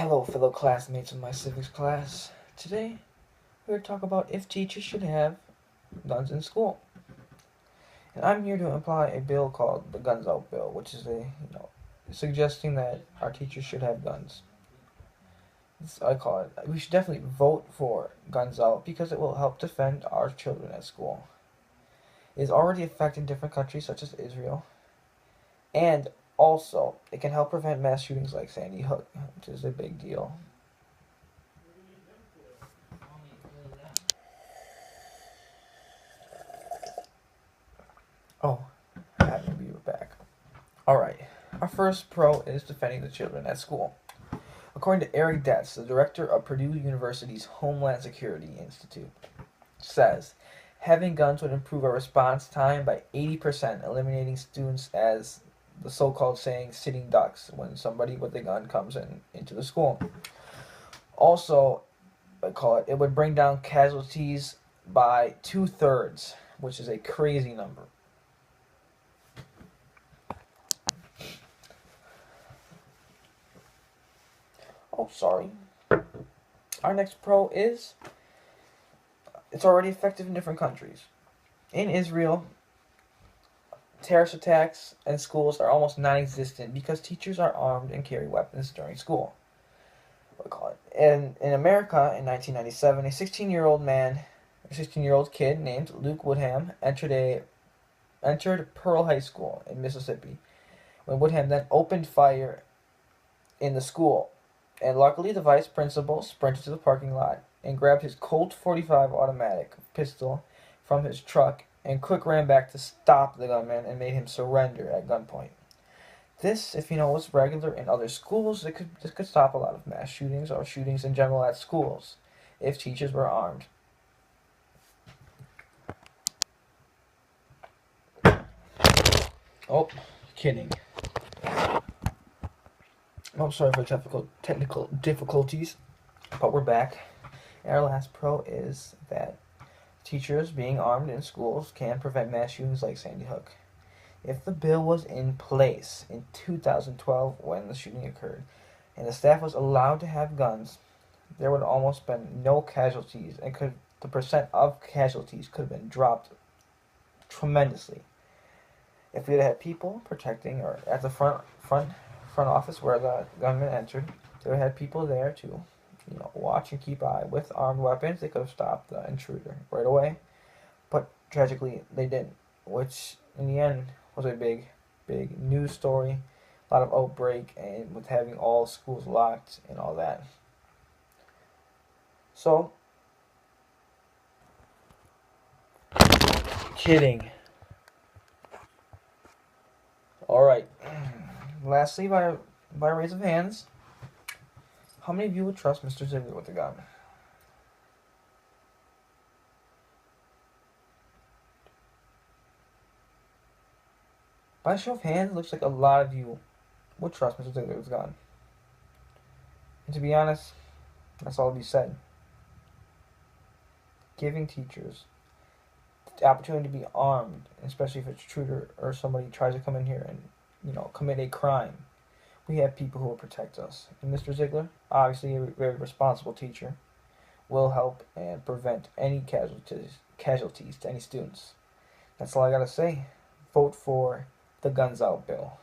Hello, fellow classmates of my civics class. Today, we're going to talk about if teachers should have guns in school. And I'm here to apply a bill called the Guns Out Bill, which is suggesting that our teachers should have guns. I call it. We should definitely vote for Guns Out because it will help defend our children at school. It is already affecting different countries such as Israel, and also it can help prevent mass shootings like Sandy Hook, which is a big deal. Oh, happy to be back. Alright, our first pro is defending the children at school. According to Eric Detz, the director of Purdue University's Homeland Security Institute, says having guns would improve our response time by 80%, eliminating students as the so-called saying sitting ducks when somebody with a gun comes into the school. Also, it would bring down casualties by 2/3, which is a crazy number. Oh, sorry. Our next pro is it's already effective in different countries. In Israel, terrorist attacks in schools are almost non-existent because teachers are armed and carry weapons during school. In America, in 1997, a 16-year-old kid named Luke Woodham entered Pearl High School in Mississippi when Woodham then opened fire in the school. And luckily, the vice principal sprinted to the parking lot and grabbed his Colt 45 automatic pistol from his truck and quick ran back to stop the gunman and made him surrender at gunpoint. This, if you know, was regular in other schools. This could stop a lot of mass shootings or shootings in general at schools if teachers were armed. Oh, kidding. Oh, sorry for technical difficulties, but we're back. And our last pro is that teachers being armed in schools can prevent mass shootings like Sandy Hook. If the bill was in place in 2012 when the shooting occurred, and the staff was allowed to have guns, there would almost been no casualties, and the percent of casualties could have been dropped tremendously. If we had had people protecting, or at the front office where the gunman entered, they would have had people there to, watch and keep eye with armed weapons. They could have stopped the intruder right away, but tragically they didn't, which in the end was a big news story, a lot of outbreak, and with having all schools locked and all that. So, kidding. Alright, lastly, by raise of hands, how many of you would trust Mr. Ziegler with a gun? By show of hands, it looks like a lot of you would trust Mr. Ziegler with a gun. And to be honest, that's all to be said. Giving teachers the opportunity to be armed, especially if it's a intruder or somebody tries to come in here and, commit a crime. We have people who will protect us. And Mr. Ziegler, obviously a very responsible teacher, will help and prevent any casualties to any students. That's all I gotta say. Vote for the Guns Out bill.